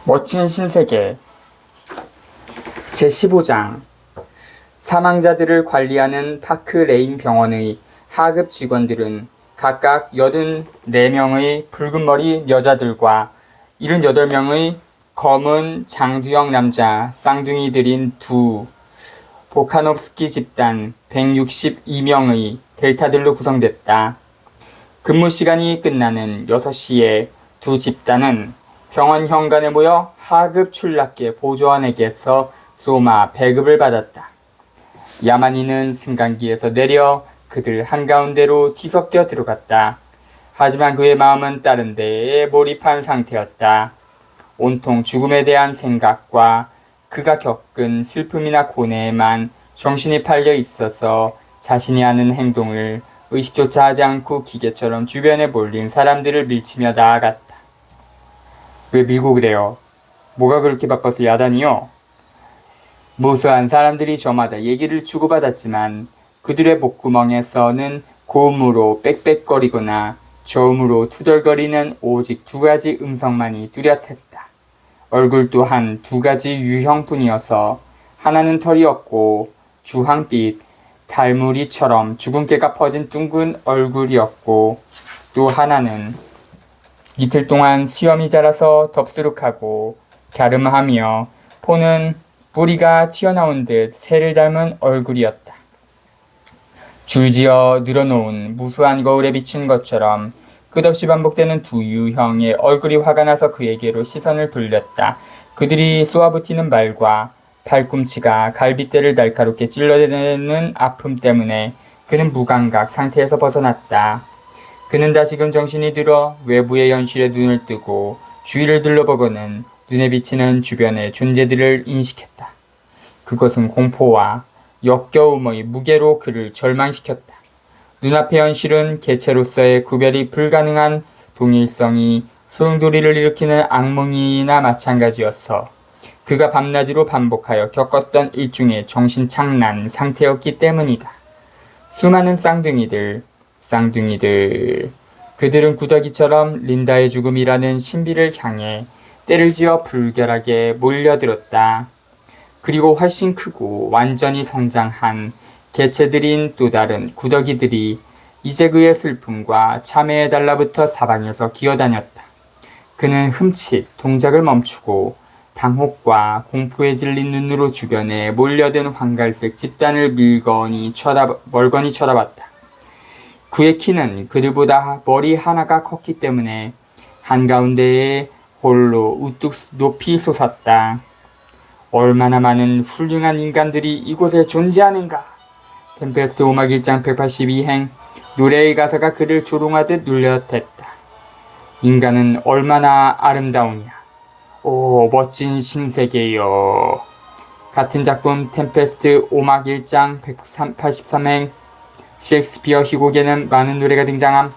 멋진 신세계 제15장 사망자들을 관리하는 파크 레인 병원의 하급 직원들은 각각 84명의 붉은 머리 여자들과 78명의 검은 장두형 남자 쌍둥이들인 두 보카nov스키 집단 162명의 델타들로 구성됐다. 근무 시간이 끝나는 6시에 두 집단은 병원 현관에 모여 하급 출납계 보조원에게서 소마 배급을 받았다. 야만인은 승강기에서 내려 그들 한가운데로 뒤섞여 들어갔다. 하지만 그의 마음은 다른 데에 몰입한 상태였다. 온통 죽음에 대한 생각과 그가 겪은 슬픔이나 고뇌에만 정신이 팔려 있어서 자신이 하는 행동을 의식조차 하지 않고 기계처럼 주변에 몰린 사람들을 밀치며 나아갔다. 왜 밀고 그래요? 뭐가 그렇게 바빠서 야단이요? 무수한 사람들이 저마다 얘기를 주고받았지만 그들의 목구멍에서는 고음으로 빽빽거리거나 저음으로 투덜거리는 오직 두 가지 음성만이 뚜렷했다. 얼굴 또한 두 가지 유형뿐이어서 하나는 털이 없고 주황빛 달무리처럼 주근깨가 퍼진 둥근 얼굴이었고 또 하나는 이틀 동안 수염이 자라서 덥수룩하고 갸름하며 포는 뿌리가 튀어나온 듯 새를 닮은 얼굴이었다. 줄지어 늘어놓은 무수한 거울에 비친 것처럼 끝없이 반복되는 두 유형의 얼굴이 화가 나서 그에게로 시선을 돌렸다. 그들이 쏘아붙이는 말과 팔꿈치가 갈빗대를 날카롭게 찔러대는 아픔 때문에 그는 무감각 상태에서 벗어났다. 그는 다시금 정신이 들어 외부의 현실에 눈을 뜨고 주위를 둘러보고는 눈에 비치는 주변의 존재들을 인식했다. 그것은 공포와 역겨움의 무게로 그를 절망시켰다. 눈앞의 현실은 개체로서의 구별이 불가능한 동일성이 소용돌이를 일으키는 악몽이나 마찬가지였어. 그가 밤낮으로 반복하여 겪었던 일종의 정신착란 상태였기 때문이다. 수많은 쌍둥이들, 그들은 구더기처럼 린다의 죽음이라는 신비를 향해 때를 지어 불결하게 몰려들었다. 그리고 훨씬 크고 완전히 성장한 개체들인 또 다른 구더기들이 이제 그의 슬픔과 참회에 달라붙어 사방에서 기어다녔다. 그는 흠칫 동작을 멈추고 당혹과 공포에 질린 눈으로 주변에 몰려든 황갈색 집단을 멀거니 쳐다봤다. 그의 키는 그들보다 머리 하나가 컸기 때문에 한가운데에 홀로 우뚝 높이 솟았다. 얼마나 많은 훌륭한 인간들이 이곳에 존재하는가. 템페스트 오막 1장 182행 노래의 가사가 그를 조롱하듯 눌렸댔다. 인간은 얼마나 아름다우냐. 오 멋진 신세계여. 같은 작품 템페스트 오막 1장 183행 셰익스피어 희곡에는 많은 노래가 등장함.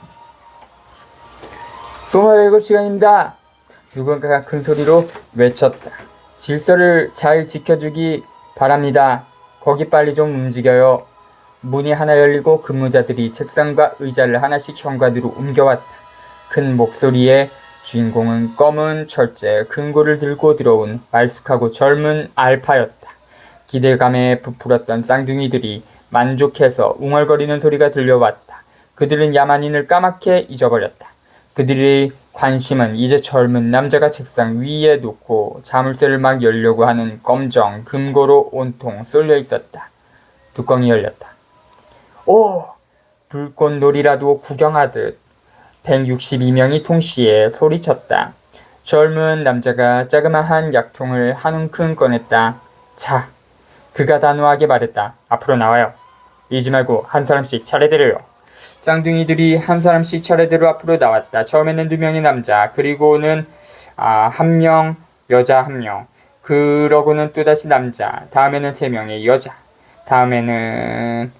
소마 배급 시간입니다. 누군가가 큰 소리로 외쳤다. 질서를 잘 지켜주기 바랍니다. 거기 빨리 좀 움직여요. 문이 하나 열리고 근무자들이 책상과 의자를 하나씩 현관으로 옮겨왔다. 큰 목소리에 주인공은 검은 철제 금고를 들고 들어온 말쑥하고 젊은 알파였다. 기대감에 부풀었던 쌍둥이들이 만족해서 웅얼거리는 소리가 들려왔다. 그들은 야만인을 까맣게 잊어버렸다. 그들의 관심은 이제 젊은 남자가 책상 위에 놓고 자물쇠를 막 열려고 하는 검정 금고로 온통 쏠려 있었다. 뚜껑이 열렸다. 오! 불꽃놀이라도 구경하듯 162명이 동시에 소리쳤다. 젊은 남자가 자그마한 약통을 한 움큼 꺼냈다. 자, 그가 단호하게 말했다. 앞으로 나와요. 밀지 말고 한 사람씩 차례대로요. 쌍둥이들이 한 사람씩 차례대로 앞으로 나왔다. 처음에는 2명의 남자, 그리고는 1명, 여자 1명, 그러고는 또다시 남자, 다음에는 3명의 여자, 다음에는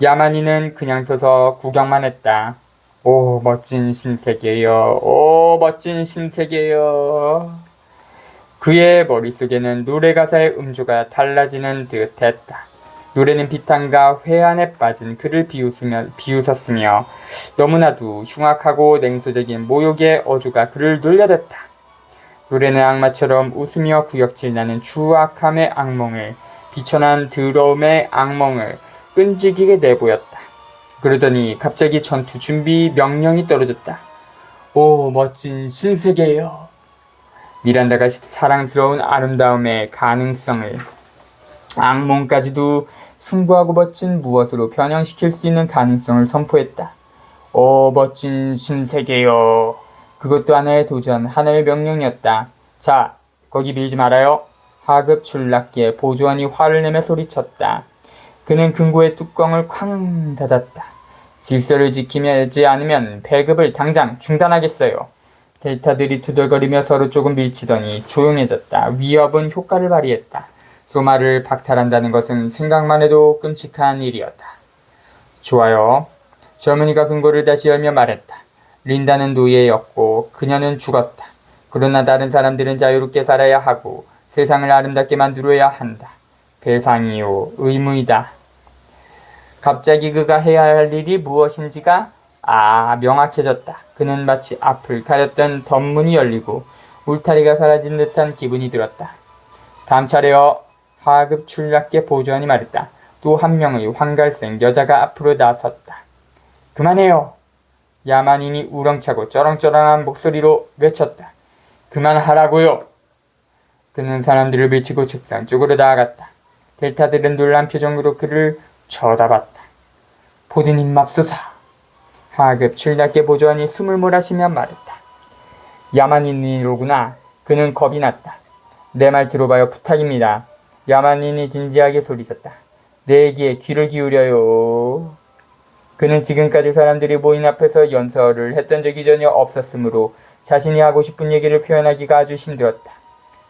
야만인은 그냥 서서 구경만 했다. 오 멋진 신세계여. 오 멋진 신세계여. 그의 머릿속에는 노래 가사의 음조가 달라지는 듯 했다. 노래는 비탄과 회한에 빠진 그를 비웃었으며 너무나도 흉악하고 냉소적인 모욕의 어조가 그를 놀려댔다. 노래는 악마처럼 웃으며 구역질 나는 추악함의 악몽을, 비천한 더러움의 악몽을 끈질기게 내보였다. 그러더니 갑자기 전투 준비 명령이 떨어졌다. 오, 멋진 신세계여. 미란다가 사랑스러운 아름다움의 가능성을 악몽까지도 숭고하고 멋진 무엇으로 변형시킬 수 있는 가능성을 선포했다. 오, 멋진 신세계여. 그것도 하나의 도전, 하나의 명령이었다. 자, 거기 밀지 말아요. 하급 출납기에 보조원이 화를 내며 소리쳤다. 그는 금고의 뚜껑을 쾅 닫았다. 질서를 지키지 않으면 배급을 당장 중단하겠어요. 델타들이 투덜거리며 서로 조금 밀치더니 조용해졌다. 위협은 효과를 발휘했다. 소마를 박탈한다는 것은 생각만 해도 끔찍한 일이었다. 좋아요. 젊은이가 금고를 다시 열며 말했다. 린다는 노예였고 그녀는 죽었다. 그러나 다른 사람들은 자유롭게 살아야 하고 세상을 아름답게 만들어야 한다. 배상이요, 의무이다. 갑자기 그가 해야 할 일이 무엇인지가 명확해졌다. 그는 마치 앞을 가렸던 덧문이 열리고 울타리가 사라진 듯한 기분이 들었다. 다음 차례요. 하급 출납계 보조원이 말했다. 또 한 명의 황갈색 여자가 앞으로 나섰다. 그만해요. 야만인이 우렁차고 쩌렁쩌렁한 목소리로 외쳤다. 그만하라고요. 그는 사람들을 밀치고 책상 쪽으로 나아갔다. 델타들은 놀란 표정으로 그를 쳐다봤다. 보드님 맙소사. 하급 출납계 보조원이 숨을 몰아쉬며 말했다. 야만인이로구나. 그는 겁이 났다. 내 말 들어봐요. 부탁입니다. 야만인이 진지하게 소리쳤다. 내 얘기에 귀를 기울여요. 그는 지금까지 사람들이 모인 앞에서 연설을 했던 적이 전혀 없었으므로 자신이 하고 싶은 얘기를 표현하기가 아주 힘들었다.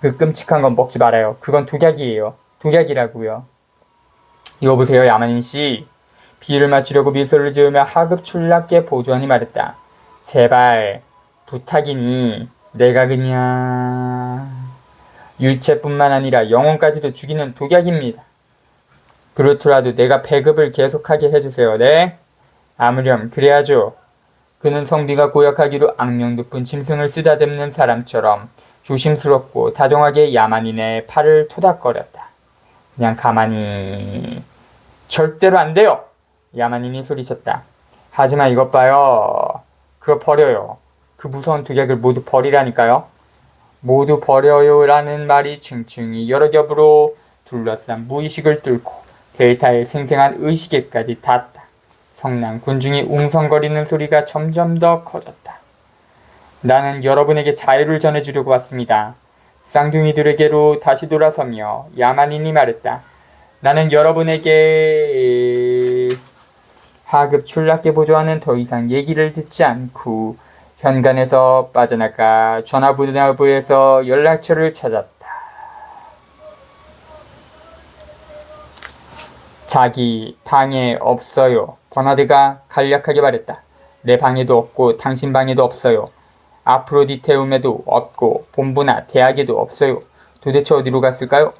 그 끔찍한 건 먹지 말아요. 그건 독약이에요. 독약이라고요. 여보세요, 야만인씨. 비유를 맞추려고 미소를 지으며 하급 출납계 보조원이 말했다. 제발 부탁이니 내가 그냥 유체뿐만 아니라 영혼까지도 죽이는 독약입니다. 그렇더라도 내가 배급을 계속하게 해주세요. 네? 아무렴 그래야죠. 그는 성비가 고약하기로 악명 높은 짐승을 쓰다듬는 사람처럼 조심스럽고 다정하게 야만인의 팔을 토닥거렸다. 그냥 가만히. 절대로 안 돼요. 야만인이 소리쳤다. 하지만 이것 봐요. 그거 버려요. 그 무서운 독약을 모두 버리라니까요. 모두 버려요 라는 말이 층층이 여러 겹으로 둘러싼 무의식을 뚫고 델타의 생생한 의식에까지 닿았다. 성난 군중이 웅성거리는 소리가 점점 더 커졌다. 나는 여러분에게 자유를 전해주려고 왔습니다. 쌍둥이들에게로 다시 돌아서며 야만인이 말했다. 나는 여러분에게 하급 출납계 보조원은 더 이상 얘기를 듣지 않고 현관에서 빠져나가 전화부에서 연락처를 찾았다. 자기 방에 없어요. 버나드가 간략하게 말했다. 내 방에도 없고 당신 방에도 없어요. 아프로디테움에도 없고 본부나 대학에도 없어요. 도대체 어디로 갔을까요?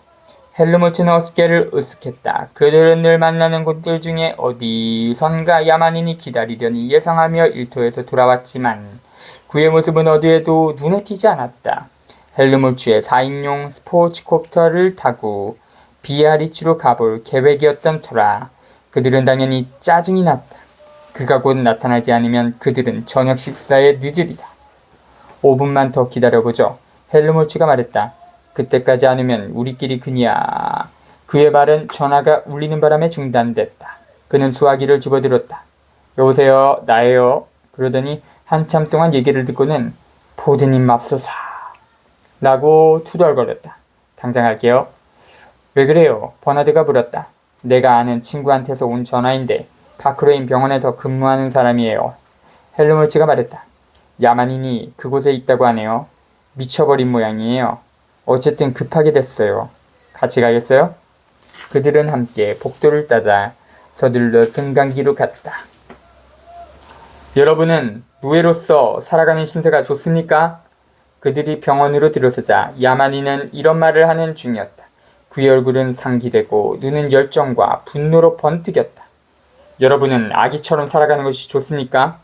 헬르모츠는 어깨를 으쓱했다. 그들은 늘 만나는 곳들 중에 어디선가 야만인이 기다리려니 예상하며 일터에서 돌아왔지만 그의 모습은 어디에도 눈에 띄지 않았다. 헬르모츠의 4인용 스포츠콥터를 타고 비아리츠로 가볼 계획이었던 터라 그들은 당연히 짜증이 났다. 그가 곧 나타나지 않으면 그들은 저녁 식사에 늦으리라. 5분만 더 기다려보죠. 헬르모츠가 말했다. 그때까지 않으면 우리끼리 그냥. 그의 말은 전화가 울리는 바람에 중단됐다. 그는 수화기를 집어들었다. 여보세요, 나예요. 그러더니 한참 동안 얘기를 듣고는 보드님 맙소사 라고 투덜거렸다. 당장 할게요. 왜 그래요? 버나드가 물었다. 내가 아는 친구한테서 온 전화인데 파크레인 병원에서 근무하는 사람이에요. 헬르몰츠가 말했다. 야만인이 그곳에 있다고 하네요. 미쳐버린 모양이에요. 어쨌든 급하게 됐어요. 같이 가겠어요? 그들은 함께 복도를 따라 서둘러 승강기로 갔다. 여러분은 노예로서 살아가는 신세가 좋습니까? 그들이 병원으로 들어서자 야만인은 이런 말을 하는 중이었다. 그의 얼굴은 상기되고 눈은 열정과 분노로 번뜩였다. 여러분은 아기처럼 살아가는 것이 좋습니까?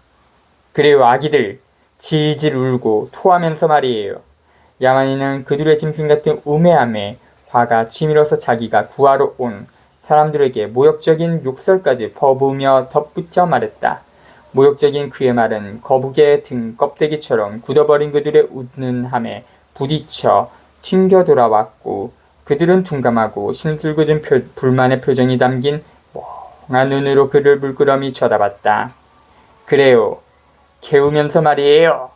그래요, 아기들. 질질 울고 토하면서 말이에요. 야만인은 그들의 짐승 같은 우매함에 화가 치밀어서 자기가 구하러 온 사람들에게 모욕적인 욕설까지 퍼부으며 덧붙여 말했다. 모욕적인 그의 말은 거북의 등 껍데기처럼 굳어버린 그들의 웃는 함에 부딪혀 튕겨 돌아왔고 그들은 둔감하고 심술궂은 불만의 표정이 담긴 멍한 눈으로 그를 물끄러미 쳐다봤다. 그래요. 개우면서 말이에요.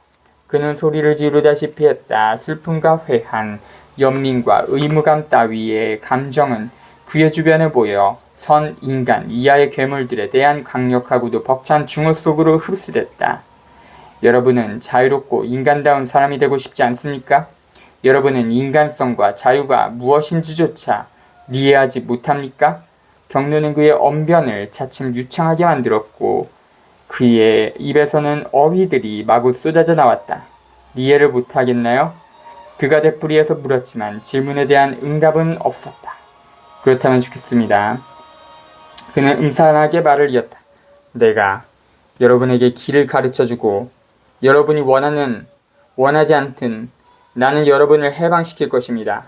그는 소리를 지르다시피 했다. 슬픔과 회한, 연민과 의무감 따위의 감정은 그의 주변에 보여 선 인간 이하의 괴물들에 대한 강력하고도 벅찬 중어 속으로 흡수됐다. 여러분은 자유롭고 인간다운 사람이 되고 싶지 않습니까? 여러분은 인간성과 자유가 무엇인지조차 이해하지 못합니까? 경루는 그의 언변을 차츰 유창하게 만들었고 그의 입에서는 어휘들이 마구 쏟아져 나왔다. 이해를 못하겠나요? 그가 되풀이해서 물었지만 질문에 대한 응답은 없었다. 그렇다면 좋겠습니다. 그는 음산하게 말을 이었다. 내가 여러분에게 길을 가르쳐주고 여러분이 원하지 않든 나는 여러분을 해방시킬 것입니다.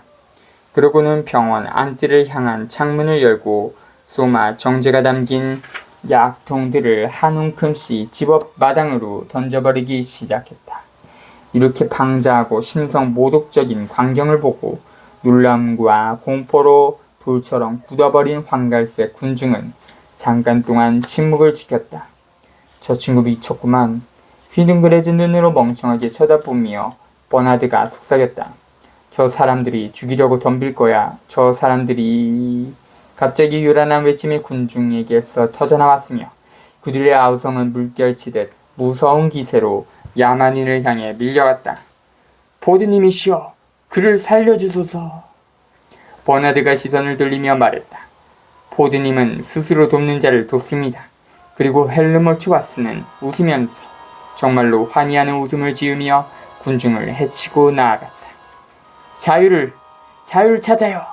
그러고는 병원 안뜰을 향한 창문을 열고 소마 정제가 담긴 약통들을 한 움큼씩 집어 마당으로 던져버리기 시작했다. 이렇게 방자하고 신성 모독적인 광경을 보고 놀람과 공포로 돌처럼 굳어버린 황갈색 군중은 잠깐 동안 침묵을 지켰다. 저 친구 미쳤구만. 휘둥그레진 눈으로 멍청하게 쳐다보며 버나드가 속삭였다. 저 사람들이 죽이려고 덤빌 거야. 저 사람들이... 갑자기 요란한 외침이 군중에게서 터져나왔으며 그들의 아우성은 물결치듯 무서운 기세로 야만인을 향해 밀려갔다. 보드님이시여, 그를 살려주소서. 버나드가 시선을 돌리며 말했다. 보드님은 스스로 돕는 자를 돕습니다. 그리고 헬르모츠 와스는 웃으면서 정말로 환희하는 웃음을 지으며 군중을 해치고 나아갔다. 자유를 찾아요.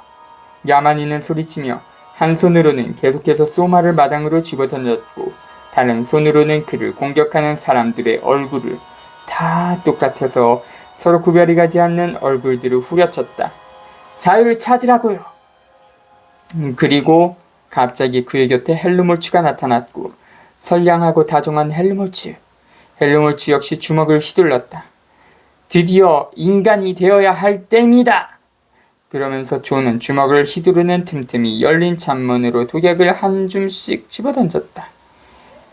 야만인은 소리치며 한 손으로는 계속해서 소마를 마당으로 집어던졌고 다른 손으로는 그를 공격하는 사람들의 얼굴을 다 똑같아서 서로 구별이 가지 않는 얼굴들을 후려쳤다. 자유를 찾으라고요. 그리고 갑자기 그의 곁에 헬르몰츠가 나타났고 선량하고 다정한 헬르몰츠 역시 주먹을 휘둘렀다. 드디어 인간이 되어야 할 때입니다. 그러면서 존은 주먹을 휘두르는 틈틈이 열린 창문으로 독약을 한 줌씩 집어던졌다.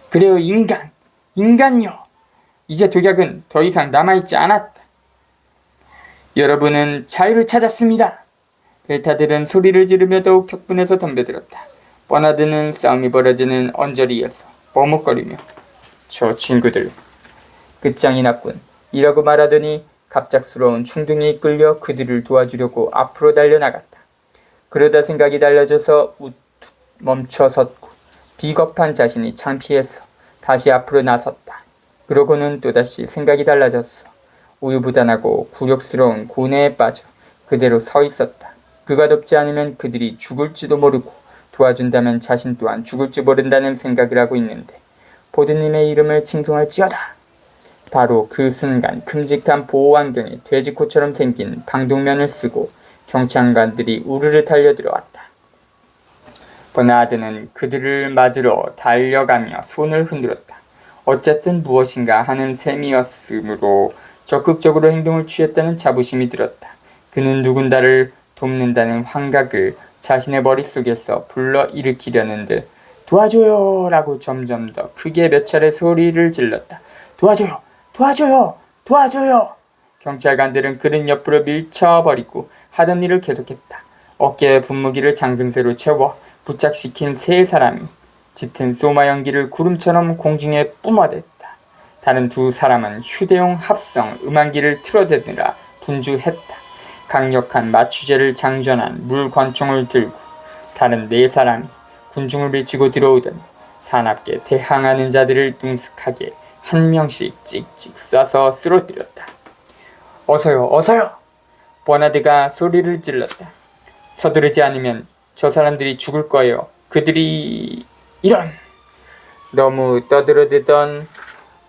그래요, 인간요. 이제 독약은 더 이상 남아있지 않았다. 여러분은 자유를 찾았습니다. 델타들은 소리를 지르며 더욱 격분해서 덤벼들었다. 버나드는 싸움이 벌어지는 언저리에서 머뭇거리며 저 친구들 끝장이 났군. 이라고 말하더니 갑작스러운 충동에 이끌려 그들을 도와주려고 앞으로 달려나갔다. 그러다 생각이 달라져서 우뚝 멈춰섰고 비겁한 자신이 창피해서 다시 앞으로 나섰다. 그러고는 또다시 생각이 달라졌어. 우유부단하고 굴욕스러운 고뇌에 빠져 그대로 서 있었다. 그가 돕지 않으면 그들이 죽을지도 모르고 도와준다면 자신 또한 죽을지 모른다는 생각을 하고 있는데 보드님의 이름을 칭송할지어다. 바로 그 순간 큼직한 보호안경에 돼지코처럼 생긴 방독면을 쓰고 경찰관들이 우르르 달려들어왔다. 버나드는 그들을 맞으러 달려가며 손을 흔들었다. 어쨌든 무엇인가 하는 셈이었으므로 적극적으로 행동을 취했다는 자부심이 들었다. 그는 누군가를 돕는다는 환각을 자신의 머릿속에서 불러일으키려는 듯 도와줘요 라고 점점 더 크게 몇 차례 소리를 질렀다. 도와줘요! 도와줘요! 도와줘요! 경찰관들은 그는 옆으로 밀쳐버리고 하던 일을 계속했다. 어깨에 분무기를 잠금새로 채워 부착시킨 세 사람이 짙은 소마 연기를 구름처럼 공중에 뿜어댔다. 다른 두 사람은 휴대용 합성 음악기를 틀어대느라 분주했다. 강력한 마취제를 장전한 물권총을 들고 다른 네 사람이 군중을 밀치고 들어오더니 사납게 대항하는 자들을 능숙하게 한 명씩 찍찍 쏴서 쓰러뜨렸다. 어서요, 어서요! 버나드가 소리를 질렀다. 서두르지 않으면 저 사람들이 죽을 거예요. 그들이... 이런! 너무 떠들어대던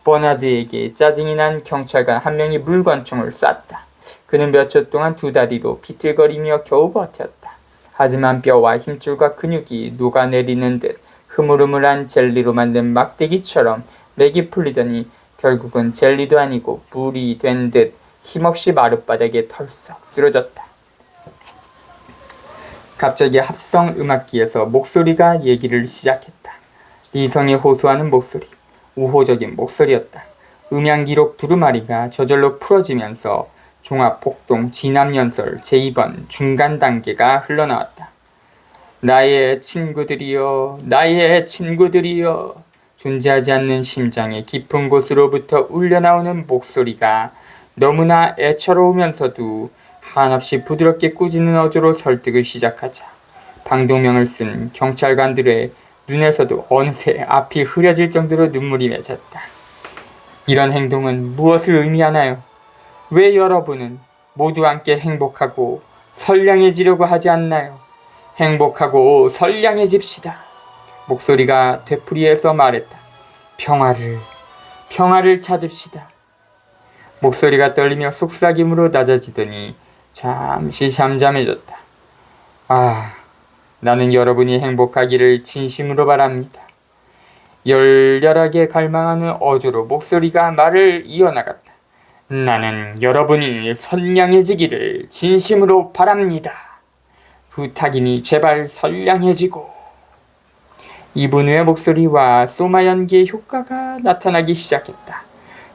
버나드에게 짜증이 난 경찰관 한 명이 물권총을 쐈다. 그는 몇 초 동안 두 다리로 비틀거리며 겨우 버텼다. 하지만 뼈와 힘줄과 근육이 녹아내리는 듯 흐물흐물한 젤리로 만든 막대기처럼 맥이 풀리더니 결국은 젤리도 아니고 물이 된 듯 힘없이 마룻바닥에 털썩 쓰러졌다. 갑자기 합성 음악기에서 목소리가 얘기를 시작했다. 리성이 호소하는 목소리, 우호적인 목소리였다. 음향 기록 두루마리가 저절로 풀어지면서 종합폭동 진압연설 제2번 중간 단계가 흘러나왔다. 나의 친구들이여, 나의 친구들이여. 존재하지 않는 심장의 깊은 곳으로부터 울려나오는 목소리가 너무나 애처로우면서도 한없이 부드럽게 꾸짖는 어조로 설득을 시작하자 방독면을 쓴 경찰관들의 눈에서도 어느새 앞이 흐려질 정도로 눈물이 맺었다. 이런 행동은 무엇을 의미하나요? 왜 여러분은 모두 함께 행복하고 선량해지려고 하지 않나요? 행복하고 선량해집시다. 목소리가 되풀이해서 말했다. 평화를 찾읍시다. 목소리가 떨리며 속삭임으로 낮아지더니 잠시 잠잠해졌다. 나는 여러분이 행복하기를 진심으로 바랍니다. 열렬하게 갈망하는 어조로 목소리가 말을 이어나갔다. 나는 여러분이 선량해지기를 진심으로 바랍니다. 부탁이니 제발 선량해지고. 2분 후의 목소리와 소마 연기의 효과가 나타나기 시작했다.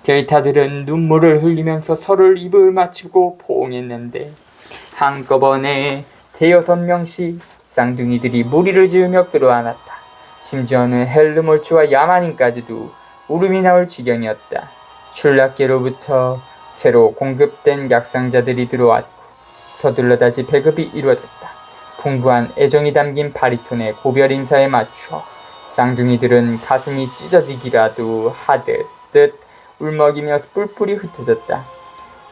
데이터들은 눈물을 흘리면서 서로를 입을 맞추고 포옹했는데 한꺼번에 5-6명씩 쌍둥이들이 무리를 지으며 끌어안았다. 심지어는 헬르몰츠와 야마닌까지도 울음이 나올 지경이었다. 슐라케로부터 새로 공급된 약상자들이 들어왔고 서둘러 다시 배급이 이루어졌다. 풍부한 애정이 담긴 바리톤의 고별 인사에 맞춰 쌍둥이들은 가슴이 찢어지기라도 하듯 울먹이며 뿔뿔이 흩어졌다.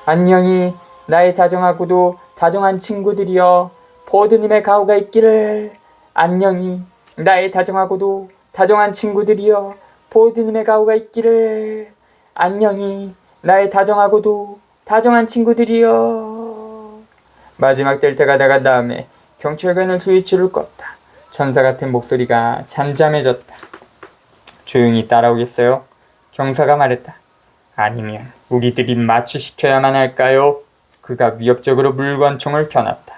안녕히 나의 다정하고도 다정한 친구들이여, 포드님의 가호가 있기를. 안녕히 나의 다정하고도 다정한 친구들이여, 포드님의 가호가 있기를. 안녕히 나의 다정하고도 다정한 친구들이여. 마지막 델타가 나간 다음에 경찰관은 스위치를 껐다. 천사 같은 목소리가 잠잠해졌다. 조용히 따라오겠어요? 경사가 말했다. 아니면 우리들이 마취시켜야만 할까요? 그가 위협적으로 물권총을 켜놨다.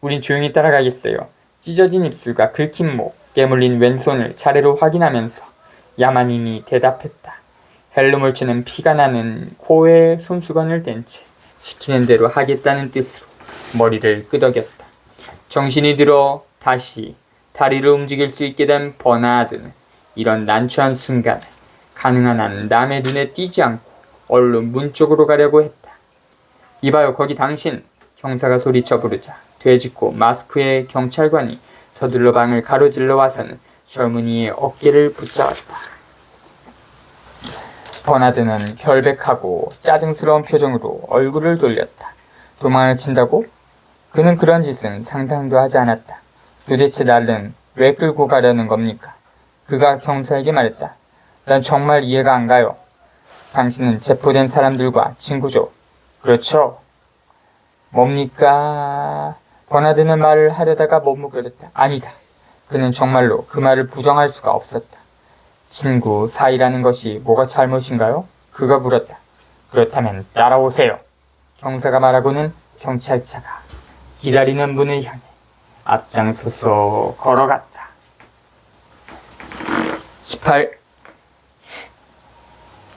우린 조용히 따라가겠어요. 찢어진 입술과 긁힌 목, 깨물린 왼손을 차례로 확인하면서 야만인이 대답했다. 헬르몰츠는 피가 나는 코에 손수건을 댄 채 시키는 대로 하겠다는 뜻으로 머리를 끄덕였다. 정신이 들어 다시 다리를 움직일 수 있게 된 버나드는 이런 난처한 순간에 가능한 한 남의 눈에 띄지 않고 얼른 문 쪽으로 가려고 했다. 이봐요, 거기 당신! 형사가 소리쳐 부르자 되짚고 마스크의 경찰관이 서둘러 방을 가로질러 와서는 젊은이의 어깨를 붙잡았다. 버나드는 결백하고 짜증스러운 표정으로 얼굴을 돌렸다. 도망을 친다고? 그는 그런 짓은 상상도 하지 않았다. 도대체 나를 왜 끌고 가려는 겁니까? 그가 경사에게 말했다. 난 정말 이해가 안 가요. 당신은 체포된 사람들과 친구죠. 그렇죠? 뭡니까? 버나드는 말을 하려다가 머뭇거렸다. 아니다. 그는 정말로 그 말을 부정할 수가 없었다. 친구 사이라는 것이 뭐가 잘못인가요? 그가 물었다. 그렇다면 따라오세요. 경사가 말하고는 경찰차가 기다리는 문을 향해 앞장서서 걸어갔다. 18.